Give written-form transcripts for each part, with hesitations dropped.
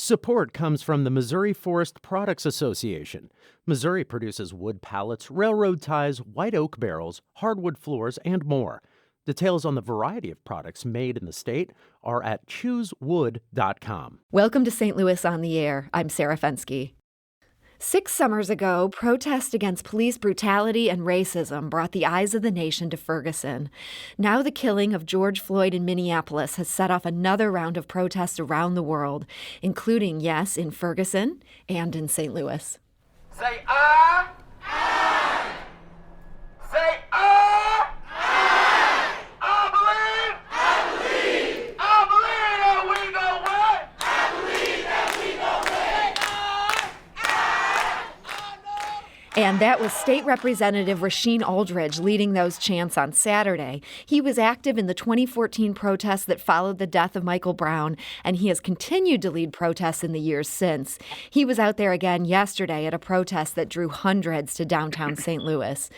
Support comes from the Missouri Forest Products Association. Missouri produces wood pallets, railroad ties, white oak barrels, hardwood floors, and more. Details on the variety of products made in the state are at choosewood.com. Welcome to St. Louis on the Air. I'm Sarah Fensky. 6 summers ago, protests against police brutality and racism brought the eyes of the nation to Ferguson. Now the killing of George Floyd in Minneapolis has set off another round of protests around the world, including, yes, in Ferguson and in St. Louis. Say I. I. Say I. I. I believe. I believe. I believe that we gon' win. I believe that we gon' win. I know. And that was State Representative Rashean Aldridge leading those chants on Saturday. He was active in the 2014 protests that followed the death of Michael Brown, and he has continued to lead protests in the years since. He was out there again yesterday at a protest that drew hundreds to downtown St. Louis.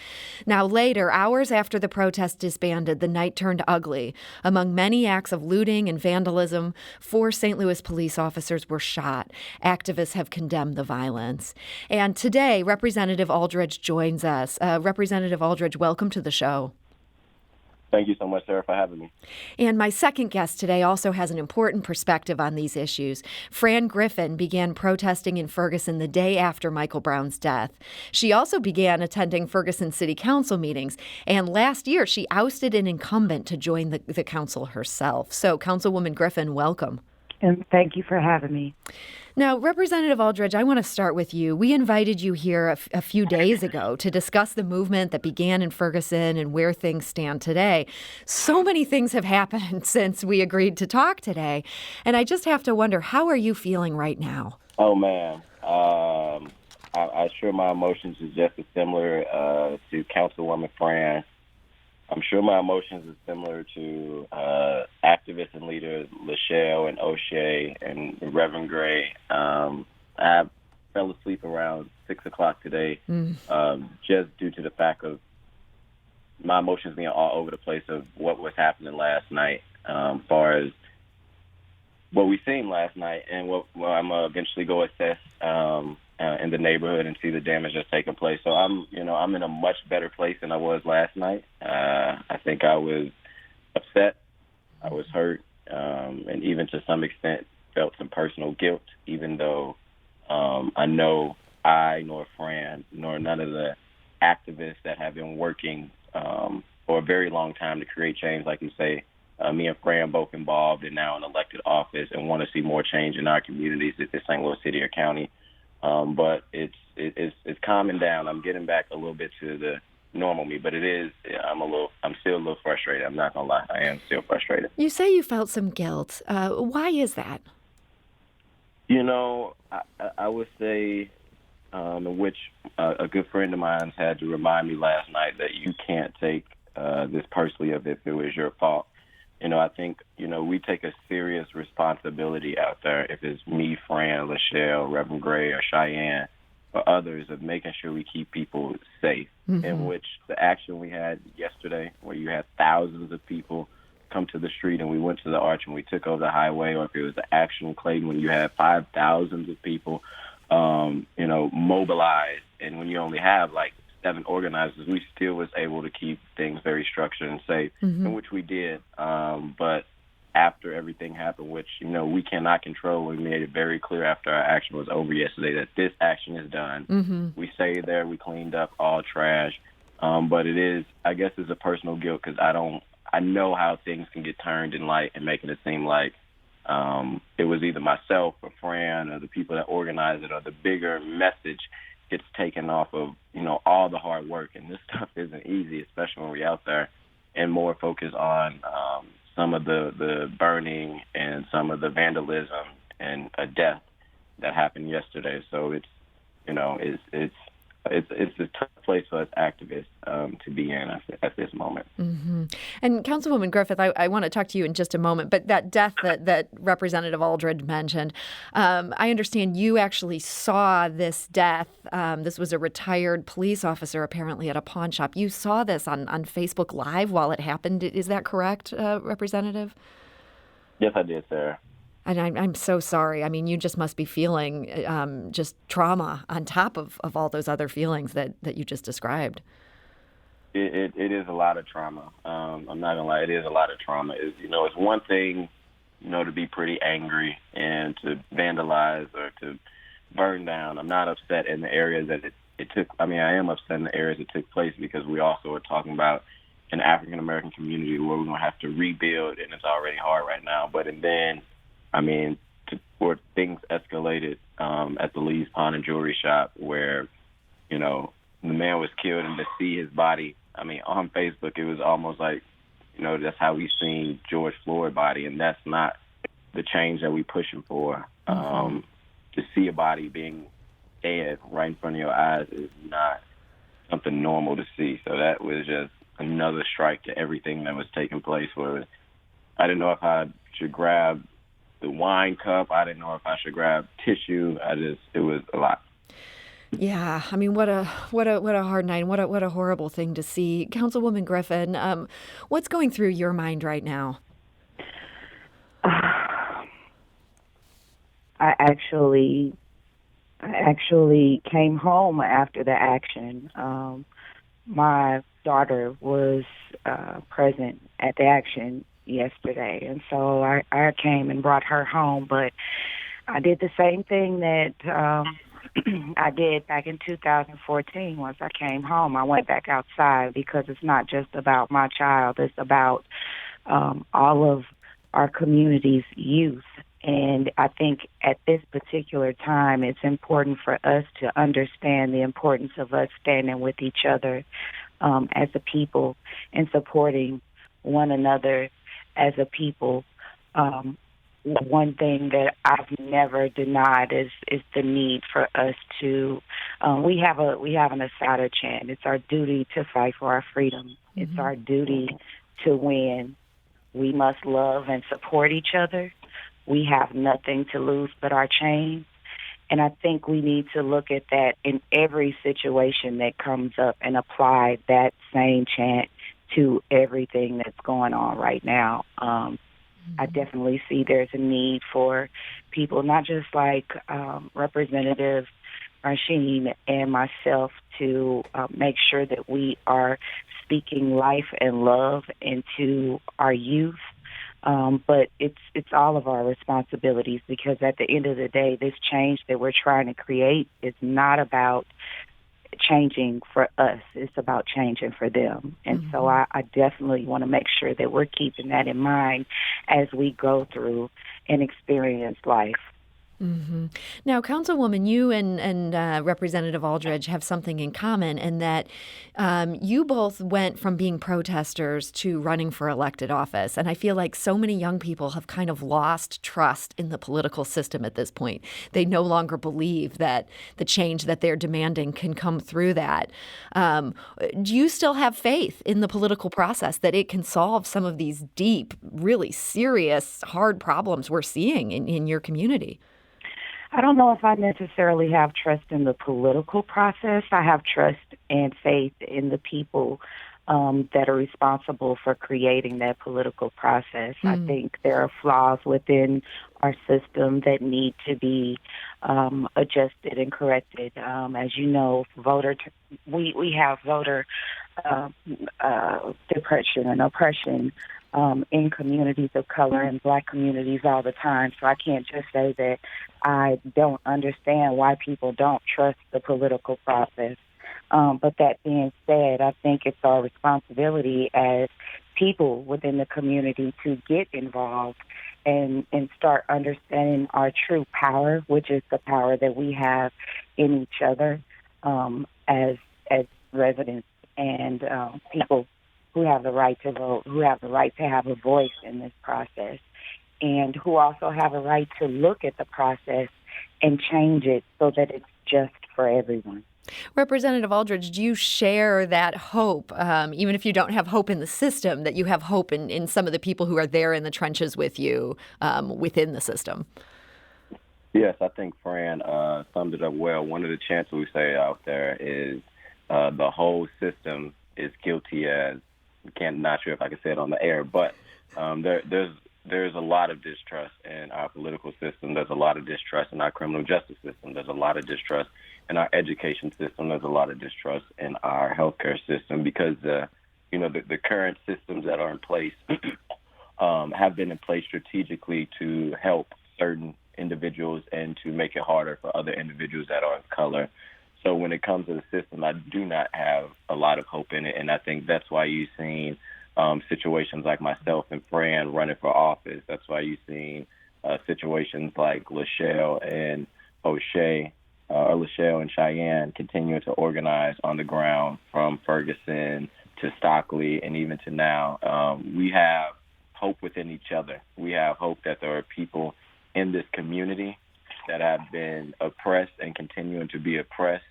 Now later, hours after the protest disbanded, the night turned ugly. Among many acts of looting and vandalism, 4 St. Louis police officers were shot. Activists have condemned the violence. And today, Representative Aldridge joins us. Representative Aldridge, welcome to the show. Thank you so much, Sarah, for having me. And my second guest today also has an important perspective on these issues. Fran Griffin began protesting in Ferguson the day after Michael Brown's death. She also began attending Ferguson City Council meetings, and last year she ousted an incumbent to join the council herself. So, Councilwoman Griffin, welcome. And thank you for having me. Now, Representative Aldridge, I want to start with you. We invited you here a few days ago to discuss the movement that began in Ferguson and where things stand today. So many things have happened since we agreed to talk today. And I just have to wonder, how are you feeling right now? Oh, man. I'm sure my emotions is just as similar to Councilwoman Fran. I'm sure my emotions are similar to activist and leader Lachelle and O'Shea and Reverend Gray. I fell asleep around 6 o'clock today just due to the fact of my emotions being all over the place of what was happening last night, as far as what we seen last night and what I'm going to eventually go assess in the neighborhood and see the damage that's taking place. So I'm in a much better place than I was last night. I think I was upset, I was hurt, and even to some extent felt some personal guilt, even though I know I nor Fran nor none of the activists that have been working for a very long time to create change, like you say, me and Fran both involved and now in elected office and want to see more change in our communities at the St. Louis City or County. But it's calming down. I'm getting back a little bit to the normal me, but I'm still a little frustrated. I'm not gonna lie, I am still frustrated. You say you felt some guilt. Why is that? I would say, which a good friend of mine had to remind me last night that you can't take this personally if it was your fault. I think, we take a serious responsibility out there, if it's me, Fran, Lachelle, Reverend Gray, or Cheyenne, or others, of making sure we keep people safe, in which the action we had yesterday, where you had thousands of people come to the street and we went to the arch and we took over the highway, or if it was the action in Clayton when you had 5,000 of people, mobilized, and when you only have 7 organizers, we still was able to keep things very structured and safe, in which we did. But after everything happened, which, we cannot control, we made it very clear after our action was over yesterday that this action is done. We stayed there, we cleaned up all trash. But it is, I guess it's a personal guilt because I know how things can get turned in light and making it seem like it was either myself or Fran or the people that organize it, or the bigger message gets taken off of, all the hard work. And this stuff isn't easy, especially when we're out there, and more focus on some of the burning and some of the vandalism and a death that happened yesterday. So it's a tough place for us activists to be in at this moment. And Councilwoman Griffith, I want to talk to you in just a moment, but that death that Representative Aldridge mentioned, I understand you actually saw this death. This was a retired police officer apparently at a pawn shop. You saw this on Facebook Live while it happened. Is that correct, Representative? Yes, I did, Sarah. And I'm so sorry. I mean, you just must be feeling just trauma on top of all those other feelings that you just described. It is a lot of trauma. I'm not gonna lie, it is a lot of trauma. It's one thing, to be pretty angry and to vandalize or to burn down. I'm not upset in the areas that it took. I mean, I am upset in the areas it took place because we also are talking about an African American community where we're gonna have to rebuild, and it's already hard right now. But and then, I mean, where things escalated at the Lee's Pawn and Jewelry Shop, where the man was killed, and to see his body. I mean, on Facebook, it was almost like, that's how we've seen George Floyd's body, and that's not the change that we're pushing for. To see a body being dead right in front of your eyes is not something normal to see. So that was just another strike to everything that was taking place. Where I didn't know if I should grab the wine cup. I didn't know if I should grab tissue. It was a lot. Yeah, I mean, what a hard night, and what a horrible thing to see. Councilwoman Griffin, what's going through your mind right now? I actually came home after the action. My daughter was present at the action yesterday, and so I came and brought her home. But I did the same thing that I did back in 2014. Once I came home, I went back outside because it's not just about my child. It's about all of our community's youth. And I think at this particular time, it's important for us to understand the importance of us standing with each other as a people and supporting one another as a people. One thing that I've never denied is the need for us to. We have an Asada chant. It's our duty to fight for our freedom. It's our duty to win. We must love and support each other. We have nothing to lose but our chains. And I think we need to look at that in every situation that comes up and apply that same chant to everything that's going on right now. I definitely see there's a need for people, not just like Representative Rasheen and myself, to make sure that we are speaking life and love into our youth. But it's all of our responsibilities, because at the end of the day, this change that we're trying to create is not about changing for us. It's about changing for them. And so I definitely want to make sure that we're keeping that in mind as we go through and experience life. Now, Councilwoman, you and Representative Aldridge have something in common, in that you both went from being protesters to running for elected office. And I feel like so many young people have kind of lost trust in the political system at this point. They no longer believe that the change that they're demanding can come through that. Do you still have faith in the political process, that it can solve some of these deep, really serious, hard problems we're seeing in your community? I don't know if I necessarily have trust in the political process. I have trust and faith in the people that are responsible for creating that political process. I think there are flaws within our system that need to be adjusted and corrected. As you know, we have voter depression and oppression in communities of color and Black communities all the time. So I can't just say that I don't understand why people don't trust the political process. But that being said, I think it's our responsibility as people within the community to get involved and start understanding our true power, which is the power that we have in each other as residents and people who have the right to vote, who have the right to have a voice in this process, and who also have a right to look at the process and change it so that it's just for everyone. Representative Aldridge, do you share that hope, even if you don't have hope in the system, that you have hope in some of the people who are there in the trenches with you within the system? Yes, I think Fran summed it up well. One of the chants we say out there is the whole system is guilty as, not sure if I can say it on the air, but there's there's a lot of distrust in our political system. There's a lot of distrust in our criminal justice system. There's a lot of distrust in our education system. There's a lot of distrust in our healthcare system because, the current systems that are in place have been in place strategically to help certain individuals and to make it harder for other individuals that are of color. So when it comes to the system, I do not have a lot of hope in it, and I think that's why you've seen situations like myself and Fran running for office. That's why you've seen situations like Lachelle and O'Shea, or Lachelle and Cheyenne continuing to organize on the ground from Ferguson to Stockley and even to now. We have hope within each other. We have hope that there are people in this community that have been oppressed and continuing to be oppressed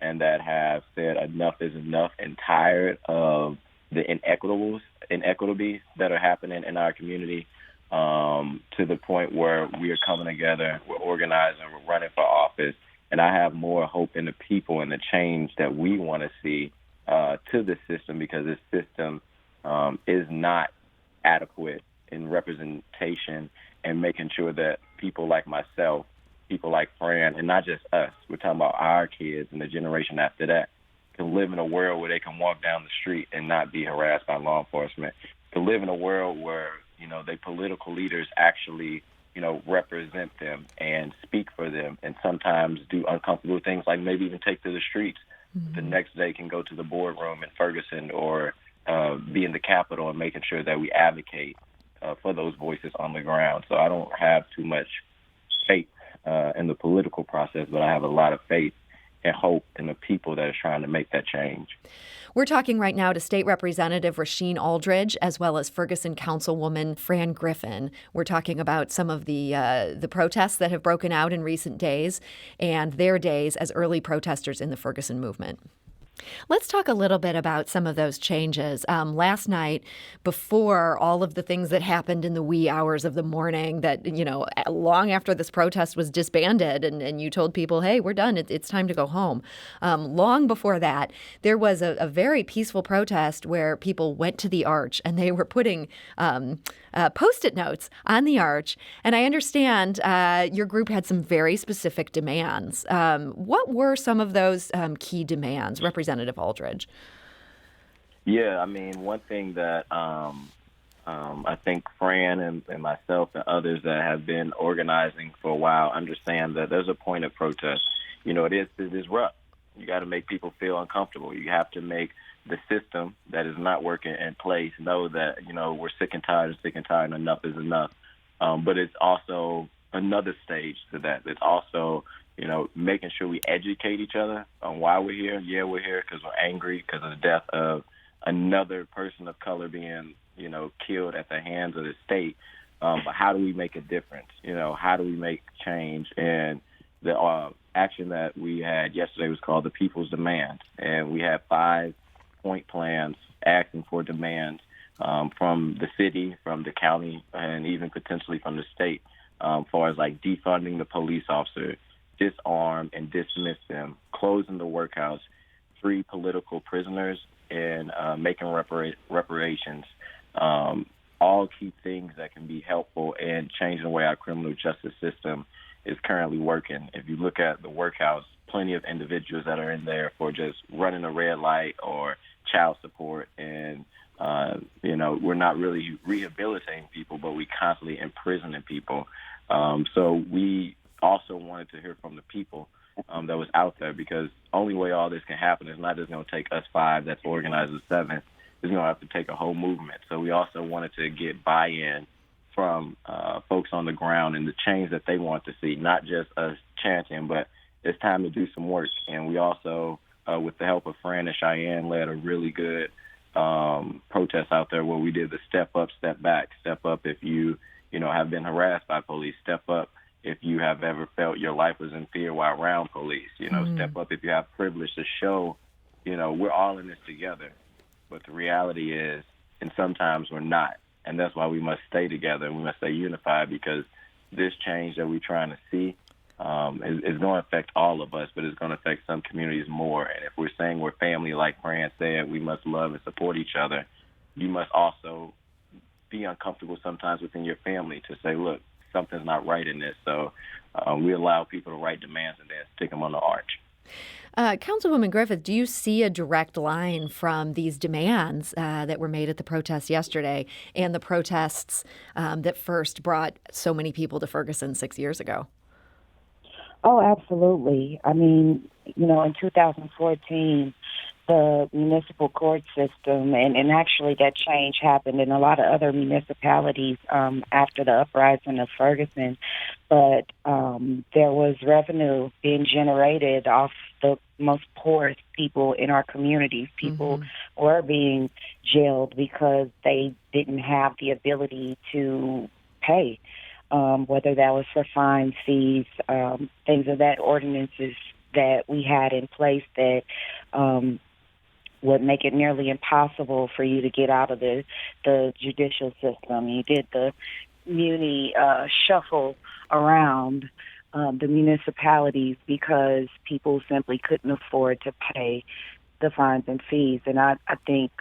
and that have said enough is enough and tired of the inequities that are happening in our community, to the point where we are coming together, we're organizing, we're running for office, and I have more hope in the people and the change that we want to see to the system, because this system is not adequate in representation and making sure that people like myself, people like Fran, and not just us, we're talking about our kids and the generation after that, can live in a world where they can walk down the street and not be harassed by law enforcement, to live in a world where, their political leaders actually, represent them and speak for them and sometimes do uncomfortable things like maybe even take to the streets. Mm-hmm. The next day can go to the boardroom in Ferguson or be in the Capitol and making sure that we advocate for those voices on the ground. So I don't have too much faith in the political process, but I have a lot of faith and hope in the people that are trying to make that change. We're talking right now to State Representative Rasheen Aldridge, as well as Ferguson Councilwoman Fran Griffin. We're talking about some of the protests that have broken out in recent days and their days as early protesters in the Ferguson movement. Let's talk a little bit about some of those changes. Last night, before all of the things that happened in the wee hours of the morning that, long after this protest was disbanded and you told people, hey, we're done, it's time to go home. Long before that, there was a very peaceful protest where people went to the arch and they were putting Post-it notes on the arch. And I understand your group had some very specific demands. What were some of those key demands, Representative Aldridge? Yeah, one thing that I think Fran and myself and others that have been organizing for a while understand that there's a point of protest. It is rough. You got to make people feel uncomfortable. You have to make the system that is not working in place know that, we're sick and tired and enough is enough. But it's also another stage to that. It's also, making sure we educate each other on why we're here. Yeah, we're here because we're angry because of the death of another person of color being, killed at the hands of the state. But how do we make a difference? How do we make change? And the action that we had yesterday was called the People's Demand. And we had 5-point plans asking for demands from the city, from the county, and even potentially from the state, as far as like defunding the police officer, disarm and dismiss them, closing the workhouse, free political prisoners, and making reparations. All key things that can be helpful in changing the way our criminal justice system is currently working. If you look at the workhouse, plenty of individuals that are in there for just running a red light or child support, and we're not really rehabilitating people, but we constantly imprisoning people. So we also wanted to hear from the people that was out there, because only way all this can happen is not just going to take us 5 that's organized as 7. It's going to have to take a whole movement. So we also wanted to get buy-in from folks on the ground and the change that they want to see, not just us chanting, but it's time to do some work. And we also, with the help of Fran and Cheyenne, led a really good protest out there where we did the step up, step back. Step up if you have been harassed by police. Step up if you have ever felt your life was in fear while around police. Step up if you have privilege to show, we're all in this together. But the reality is, and sometimes we're not. And that's why we must stay together and we must stay unified, because this change that we're trying to see is going to affect all of us, but it's going to affect some communities more. And if we're saying we're family, like Fran said, we must love and support each other, you must also be uncomfortable sometimes within your family to say, look, something's not right in this. So we allow people to write demands and then stick them on the arch. Councilwoman Griffith, do you see a direct line from these demands that were made at the protest yesterday and the protests that first brought so many people to Ferguson 6 years ago? Oh, absolutely. I mean, in 2014, the municipal court system, and actually that change happened in a lot of other municipalities after the uprising of Ferguson, but there was revenue being generated off the most poorest people in our communities. People were being jailed because they didn't have the ability to pay, whether that was for fines, fees, things of that, ordinances that we had in place that would make it nearly impossible for you to get out of the judicial system. You did the muni shuffle around the municipalities because people simply couldn't afford to pay the fines and fees. And I think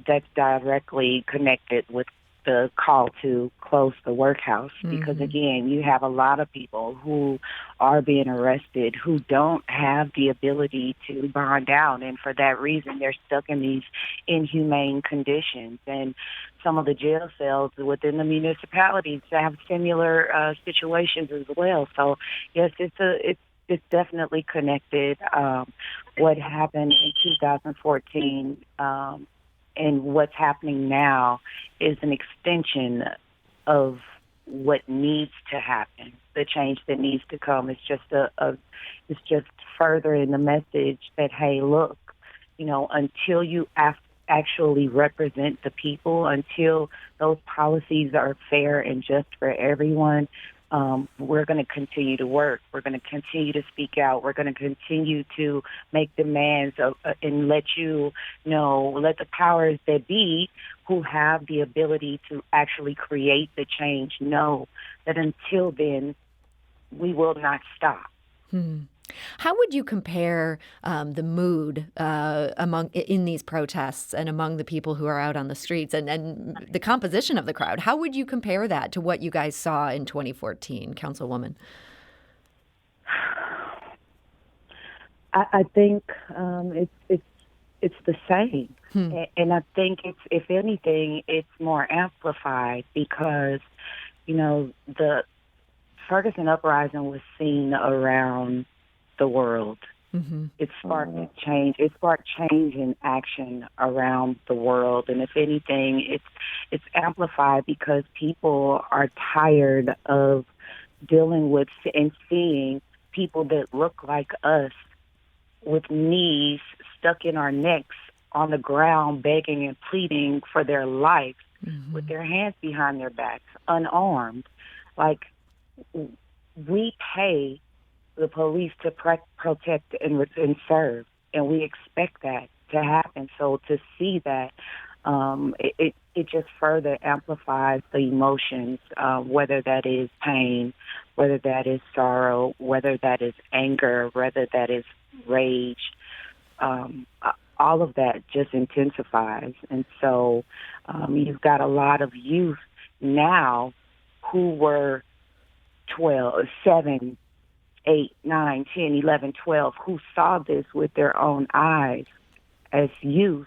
that's directly connected with the call to close the workhouse because, again, you have a lot of people who are being arrested who don't have the ability to bond out, and for that reason, they're stuck in these inhumane conditions. And some of the jail cells within the municipalities have similar situations as well. So, yes, it's definitely connected. What happened in 2014 and what's happening now is an extension of what needs to happen. The change that needs to come is just it's just furthering the message that, hey, look, until you actually represent the people, until those policies are fair and just for everyone, we're going to continue to work. We're going to continue to speak out. We're going to continue to make demands and let the powers that be who have the ability to actually create the change know that until then, we will not stop. How would you compare the mood in these protests and among the people who are out on the streets and the composition of the crowd? How would you compare that to what you guys saw in 2014, Councilwoman? I think it's the same, and I think if anything, it's more amplified because the Ferguson uprising was seen around the world. It sparked change. It sparked change in action around the world, and if anything, it's amplified because people are tired of dealing with and seeing people that look like us with knees stuck in our necks on the ground, begging and pleading for their life, with their hands behind their backs, unarmed. Like, we pay the police to protect and serve, and we expect that to happen. So to see that, it just further amplifies the emotions, whether that is pain, whether that is sorrow, whether that is anger, whether that is rage. All of that just intensifies. And so you've got a lot of youth now who were 12, 7, 8, 9, 10, 11, 12, who saw this with their own eyes as youth.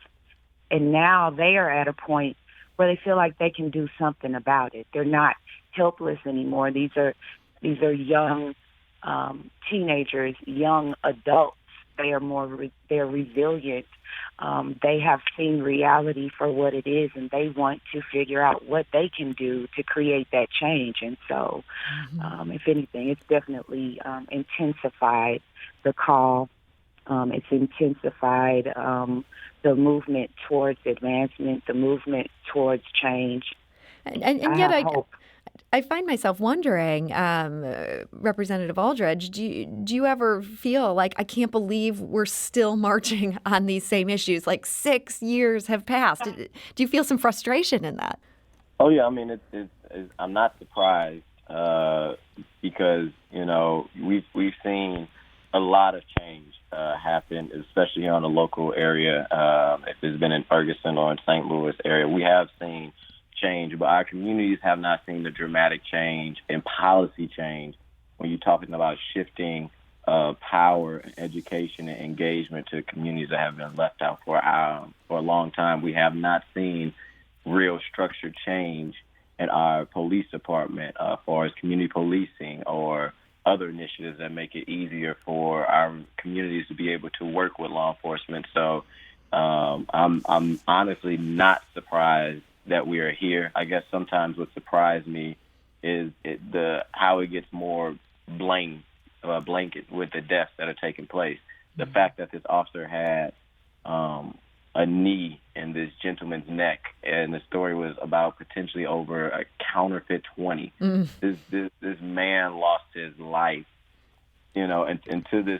And now they are at a point where they feel like they can do something about it. They're not helpless anymore. These are young teenagers, young adults. They are they're resilient. They have seen reality for what it is, and they want to figure out what they can do to create that change. And so, if anything, it's definitely intensified the call. It's intensified the movement towards advancement, the movement towards change. And yet I find myself wondering, Representative Aldridge, do you ever feel like, I can't believe we're still marching on these same issues? Like 6 years have passed. Do you feel some frustration in that? Oh, yeah. I mean, I'm not surprised because, we've seen a lot of change happen, especially on the local area. If it's been in Ferguson or in St. Louis area, we have seen change, but our communities have not seen the dramatic change and policy change when you're talking about shifting power, education, and engagement to communities that have been left out for a long time. We have not seen real structured change in our police department as far as community policing or other initiatives that make it easier for our communities to be able to work with law enforcement. So I'm honestly not surprised that we are here. I guess sometimes what surprised me is how it gets more blanket with the deaths that are taking place. The fact that this officer had a knee in this gentleman's neck, and the story was about potentially over a counterfeit 20. This man lost his life, and until the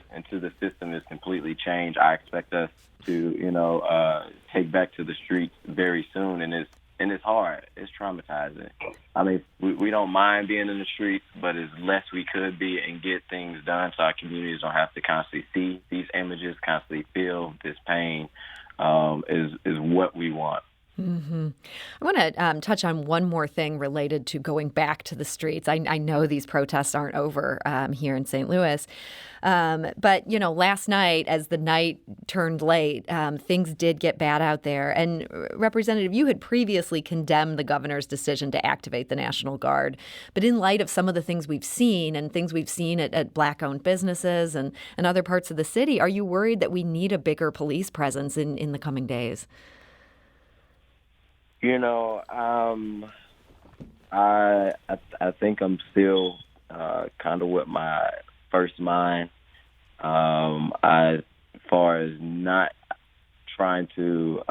system is completely changed, I expect us to, take back to the streets very soon, and it's hard. It's traumatizing. I mean, we don't mind being in the streets, but as less we could be and get things done so our communities don't have to constantly see these images, constantly feel this pain, is what we want. Mm-hmm. I want to touch on one more thing related to going back to the streets. I know these protests aren't over here in St. Louis. But, last night, as the night turned late, things did get bad out there. And Representative, you had previously condemned the governor's decision to activate the National Guard. But in light of some of the things we've seen at Black-owned businesses and other parts of the city, are you worried that we need a bigger police presence in the coming days? I think I'm still kind of with my first mind. As far as not trying to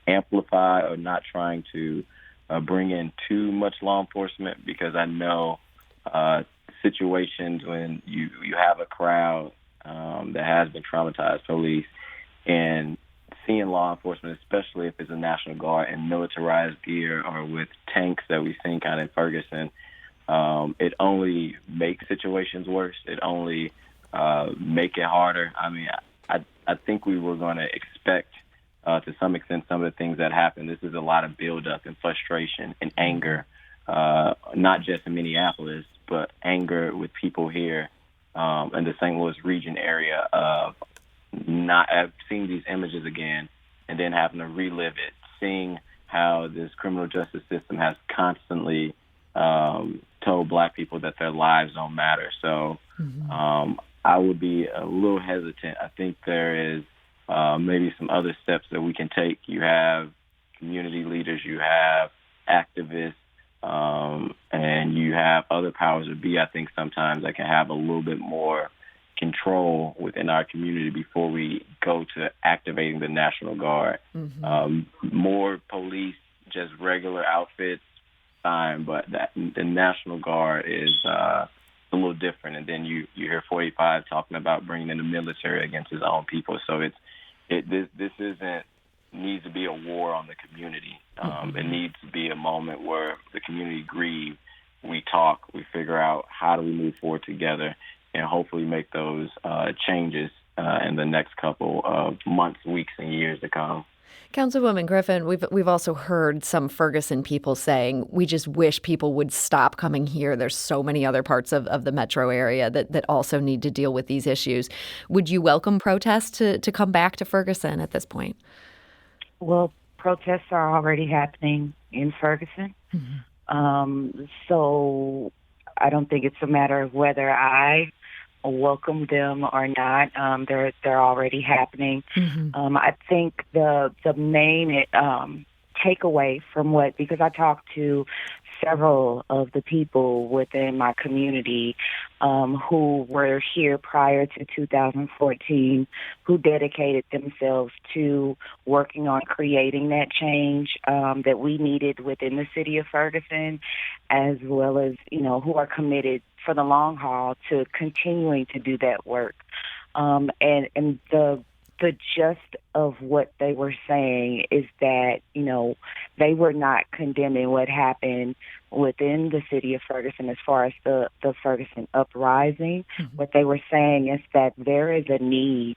amplify or not trying to bring in too much law enforcement, because I know situations when you have a crowd that has been traumatized, police, and seeing law enforcement, especially if it's a National Guard in militarized gear or with tanks that we've seen kind of in Ferguson, it only makes situations worse. It only make it harder. I mean, I think we were going to expect, to some extent, some of the things that happened. This is a lot of buildup and frustration and anger, not just in Minneapolis, but anger with people here in the St. Louis region area of not seeing these images again and then having to relive it, seeing how this criminal justice system has constantly told Black people that their lives don't matter. So I would be a little hesitant. I think there is maybe some other steps that we can take. You have community leaders, you have activists, and you have other powers that be, I think, sometimes that can have a little bit more control within our community before we go to activating the National Guard. More police, just regular outfits, fine, but the National Guard is a little different. And then you hear 45 talking about bringing in the military against his own people. So this needs to be a war on the community. It needs to be a moment where the community grieves, we talk, we figure out how do we move forward together, and hopefully make those changes in the next couple of months, weeks, and years to come. Councilwoman Griffin, we've also heard some Ferguson people saying, we just wish people would stop coming here. There's so many other parts of the metro area that also need to deal with these issues. Would you welcome protests to come back to Ferguson at this point? Well, protests are already happening in Ferguson. So I don't think it's a matter of whether I welcome them or not. They're already happening. I think the main takeaway from because I talked to several of the people within my community who were here prior to 2014, who dedicated themselves to working on creating that change that we needed within the city of Ferguson, as well as, who are committed for the long haul to continuing to do that work. And the the gist of what they were saying is that, they were not condemning what happened within the city of Ferguson as far as the Ferguson uprising. Mm-hmm. What they were saying is that there is a need,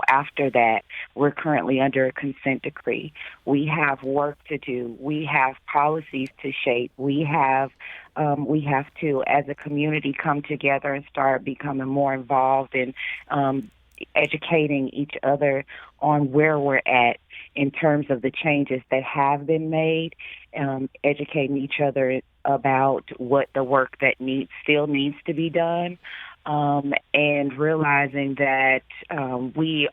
after that. We're currently under a consent decree. We have work to do. We have policies to shape. We have to, as a community, come together and start becoming more involved in educating each other on where we're at in terms of the changes that have been made, educating each other about what the work that still needs to be done, and realizing that we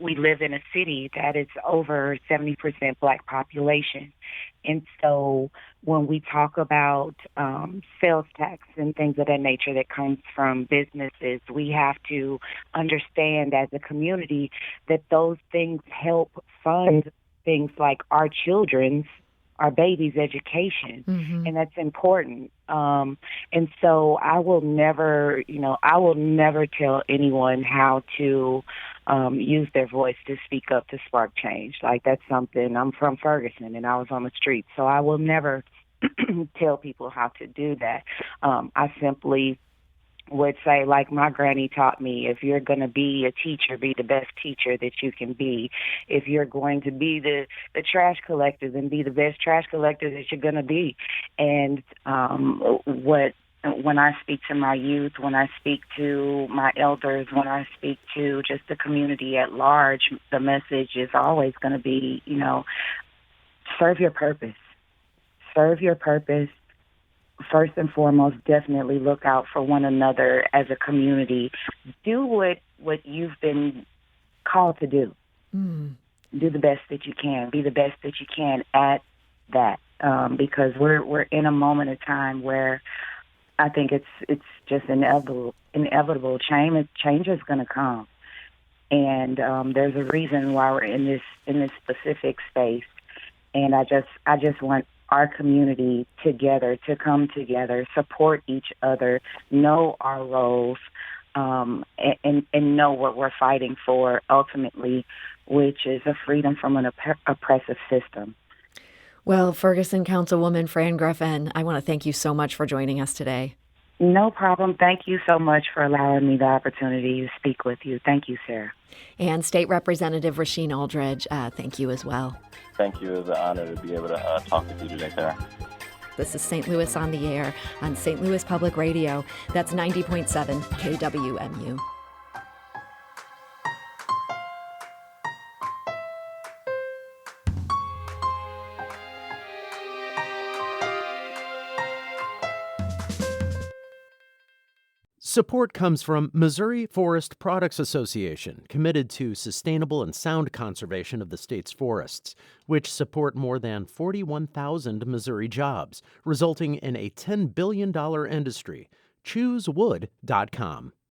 live in a city that is over 70% Black population. And so when we talk about sales tax and things of that nature that comes from businesses, we have to understand as a community that those things help fund things like our babies' education, Mm-hmm. and that's important. And so I will never tell anyone how to use their voice to speak up to spark change. Like, that's something. I'm from Ferguson, and I was on the street, so I will never tell people how to do that. I simply would say, like my granny taught me, if you're going to be a teacher, be the best teacher that you can be. If you're going to be the trash collector, then be the best trash collector that you're going to be. And when I speak to my youth, when I speak to my elders, when I speak to just the community at large, the message is always going to be, serve your purpose. Serve your purpose. First and foremost, definitely look out for one another as a community. Do what you've been called to do. Mm. Do the best that you can. Be the best that you can at that, because we're in a moment of time where I think it's just inevitable. Change is going to come, and there's a reason why we're in this specific space. And I just want our community together to come together, support each other, know our roles, and know what we're fighting for ultimately, which is a freedom from an oppressive system. Well, Ferguson Councilwoman Fran Griffin, I want to thank you so much for joining us today. No problem. Thank you so much for allowing me the opportunity to speak with you. Thank you, Sarah. And State Representative Rasheen Aldridge, thank you as well. Thank you. It was an honor to be able to talk with you today, Sarah. This is St. Louis on the Air on St. Louis Public Radio. That's 90.7 KWMU. Support comes from Missouri Forest Products Association, committed to sustainable and sound conservation of the state's forests, which support more than 41,000 Missouri jobs, resulting in a $10 billion industry. ChooseWood.com.